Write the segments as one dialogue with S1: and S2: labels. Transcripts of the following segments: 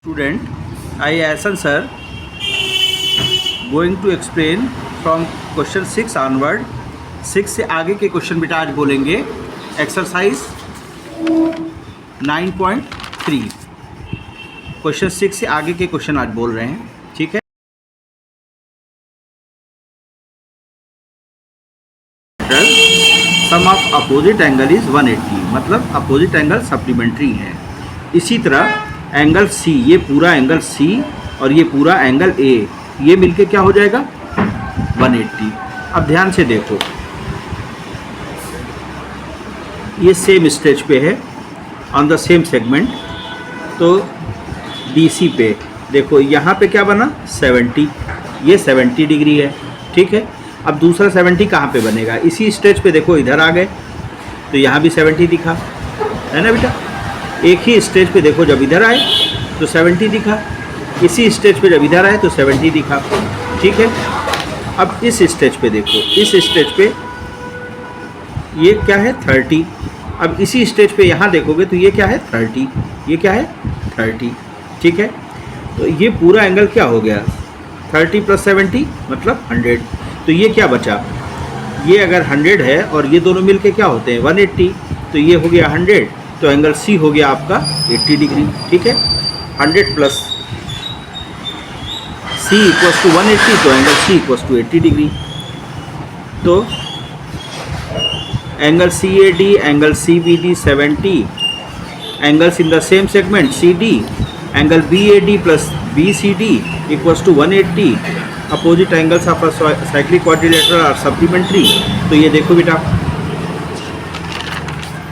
S1: Student, I Asan sir going to explain from question 6 onward. 6 से आगे के question बेटा आज बोलेंगे. एक्सरसाइज 9.3 क्वेश्चन 6 से आगे के क्वेश्चन आज बोल रहे हैं. ठीक है. सम ऑफ अपोजिट एंगल इज 180, मतलब अपोजिट एंगल सप्लीमेंट्री है. इसी तरह एंगल सी, ये पूरा एंगल सी और ये पूरा एंगल ए, ये मिलके क्या हो जाएगा 180. अब ध्यान से देखो, ये सेम स्ट्रेच पे है ऑन द सेम सेगमेंट. तो BC पे देखो, यहाँ पे क्या बना 70, ये 70 डिग्री है. ठीक है. अब दूसरा 70 कहाँ पे बनेगा, इसी स्ट्रेच पे देखो, इधर आ गए तो यहाँ भी 70 दिखा, है ना बेटा. एक ही स्ट्रेच पे देखो, जब इधर आए तो 70 दिखा, इसी स्ट्रेच पे जब इधर आए तो 70 दिखा. ठीक है. अब इस स्ट्रेच पे देखो, इस स्ट्रेच पे ये क्या है 30. अब इसी स्ट्रेच पे यहाँ देखोगे तो ये क्या है 30, ये क्या है 30. ठीक है. तो ये पूरा एंगल क्या हो गया 30 + 70 मतलब 100. तो ये क्या बचा, ये अगर 100 है और ये दोनों मिलके क्या होते हैं 180, तो ये हो गया 100. तो एंगल सी हो गया आपका 80 डिग्री. ठीक है. 100 + C = 180, तो एंगल C = 80 डिग्री. तो angle CAD, angle CBD 70, angles in the same segment CD, angle BAD + BCD = 180. Opposite angles of a cyclic quadrilateral are supplementary. तो ये देखो बेटा,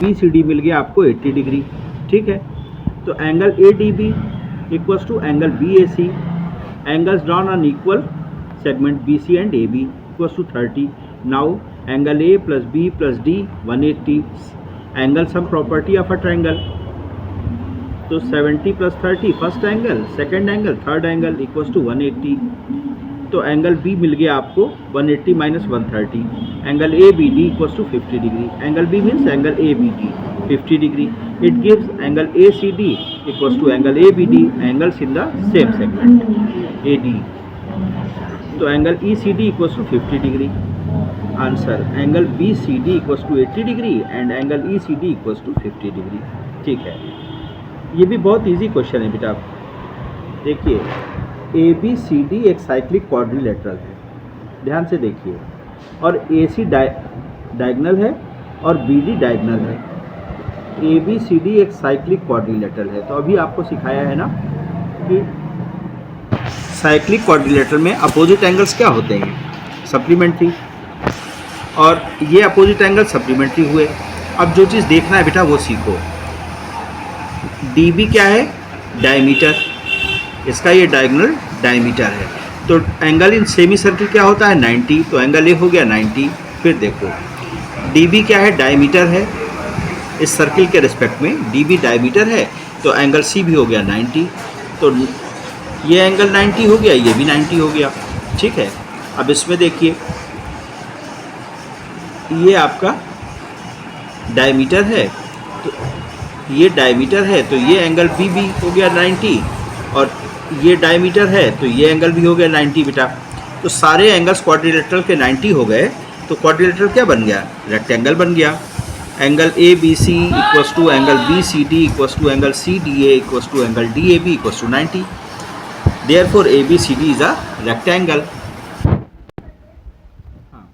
S1: BCD मिल गया आपको 80 डिग्री. ठीक है. तो angle ADB = angle BAC, angles drawn on equal segment BC and AB = 30. Now angle A + B + D 180. Angle sum property of a triangle. तो 70 + 30 first angle, second angle, third angle = 180. तो angle B मिल गया आपको 180 - 130. Angle ABD = 50 degree. Angle B means angle ABD 50 degree. It gives angle ACD = angle ABD, angles in the same segment AD. तो angle ECD = 50 degree. Answer angle BCD = 80 degree and angle ECD = 50 degree. ठीक है. ये भी बहुत easy question है बेटा. देखिए, ABCD एक साइक्लिक क्वाड्रिलेटरल है, ध्यान से देखिए, और AC डायगोनल है और BD डायगोनल है. ABCD एक साइक्लिक क्वाड्रिलेटरल है. तो अभी आपको सिखाया है ना कि साइक्लिक क्वाड्रिलेटरल में अपोजिट एंगल्स क्या होते हैं सप्लीमेंट्री, और ये अपोजिट एंगल सप्लीमेंट्री हुए. अब जो चीज़ देखना है बेटा वो सीखो. DB क्या है डायमीटर, इसका ये डायगोनल डायमीटर है. तो एंगल इन सेमी सर्किल क्या होता है 90. तो एंगल ए हो गया 90. फिर देखो DB क्या है डायमीटर है, इस सर्किल के रिस्पेक्ट में DB डायमीटर है. तो एंगल C भी हो गया 90. तो ये एंगल 90 हो गया, ये भी 90 हो गया. ठीक है. अब इसमें देखिए, ये आपका डायमीटर है, तो ये डायमीटर है, तो ये एंगल BB हो गया 90, और ये डायमीटर है तो ये एंगल भी हो गया 90 बेटा. तो सारे एंगल्स क्वाड्रिलेटरल के 90 हो गए. तो क्वाड्रिलेटरल क्या बन गया, रेक्टेंगल बन गया. Angle ABC = angle BCD = angle CDA = angle DAB = 90. Therefore ABCD is a rectangle. हाँ,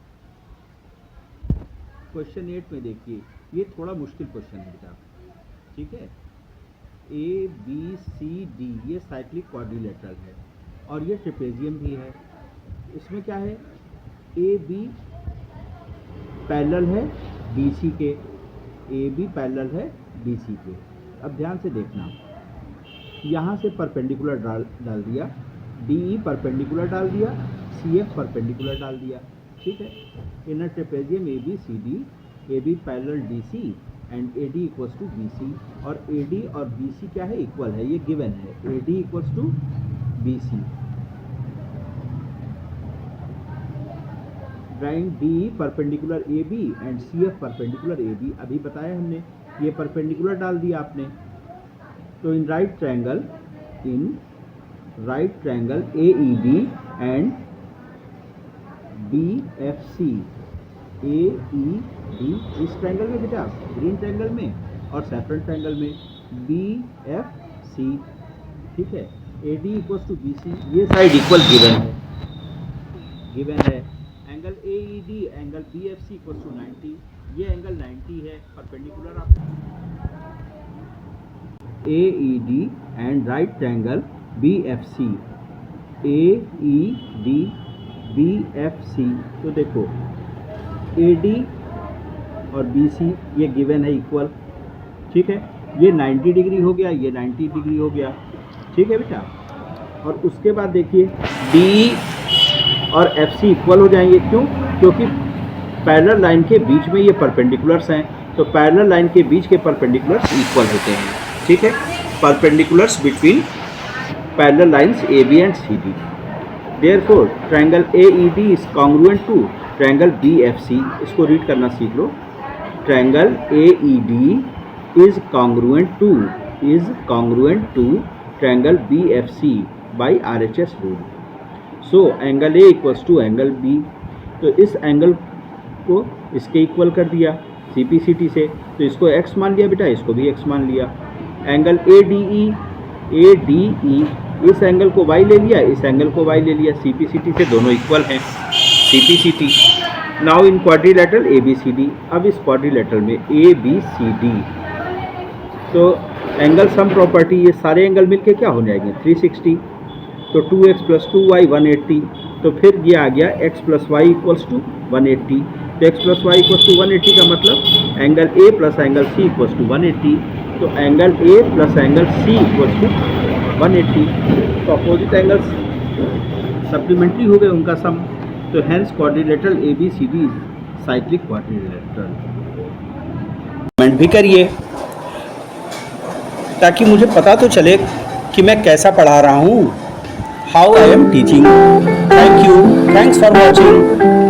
S1: क्वेश्चन 8 में देखिए, ये थोड़ा मुश्किल क्वेश्चन है बेटा. ठीक है. ABCD ये साइक्लिक क्वाड्रिलेटरल है और ये ट्रेपेजियम भी है. इसमें क्या है, AB पैरेलल है BC के, AB पैरेलल है BC के. अब ध्यान से देखना, यहाँ से परपेंडिकुलर डाल दिया, DE परपेंडिकुलर डाल दिया, CF परपेंडिकुलर डाल दिया. ठीक है. In a trapezium ABCD, AB parallel DC and AD = BC. और AD और BC क्या है, इक्वल है, ये गिवन है. AD = BC. Drawing DE perpendicular AB and CF perpendicular AB. अभी बताया हमने, ये परपेंडिकुलर डाल दिया आपने. तो in right triangle in right triangle AED and BFC. AED इस ट्रायंगल में बेटा, ग्रीन ट्रायंगल में और सेपरेट ट्रायंगल में BFC, ठीक है। AD इक्वल्स टू BC, ये साइड इक्वल गिवन है। Angle AED angle BFC equals to 90, ये एंगल 90 है परपेंडिकुलर आप AED and right triangle BFC। AED BFC, तो देखो AD और BC ये गिवन है इक्वल, ठीक है। ये 90 डिग्री हो गया, ये 90 डिग्री हो गया, ठीक है बेटा। और उसके बाद देखिए D और FC इक्वल हो जाएंगे, क्यों? क्योंकि पैरेलल लाइन के बीच में ये परपेंडिकुलर्स हैं, तो पैरेलल लाइन के बीच के परपेंडिकुलर्स इक्वल होते हैं, ठीक है। Perpendiculars between parallel lines AB and CD। Therefore triangle AED is congruent to triangle BFC। इसको रीड करना सीख लो। Triangle AED is congruent to triangle BFC by RHS rule. So angle A equals to angle B, तो इस angle को इसके equal कर दिया CPCT से, तो इसको x मान लिया बेटा, इसको भी x मान लिया। एंगल ADE इस एंगल को y ले लिया, इस एंगल को y ले लिया, CPCT से दोनों इक्वल हैं, CPCT। Now in quadrilateral ABCD, अब इस क्वाड्रिलेटरल में ABCD, तो एंगल सम प्रॉपर्टी, ये सारे एंगल मिलके क्या हो जाएंगे 360, तो 2x + 2y 180, तो फिर ये आ गया x + y इक्वल्स टू 180, तो x + y इक्वल्स टू 180 का मतलब angle A + angle C equals to 180, तो angle A + angle C equals to 180, तो अपोजिट एंगल्स सप्लीमेंट्री हो गए उनका सम, तो hence quadrilateral ABCD cyclic quadrilateral. Comment भी करिए ताकि मुझे पता तो चले कि मैं कैसा पढ़ा रहा हूँ, how I am teaching. Thank you, thanks for watching.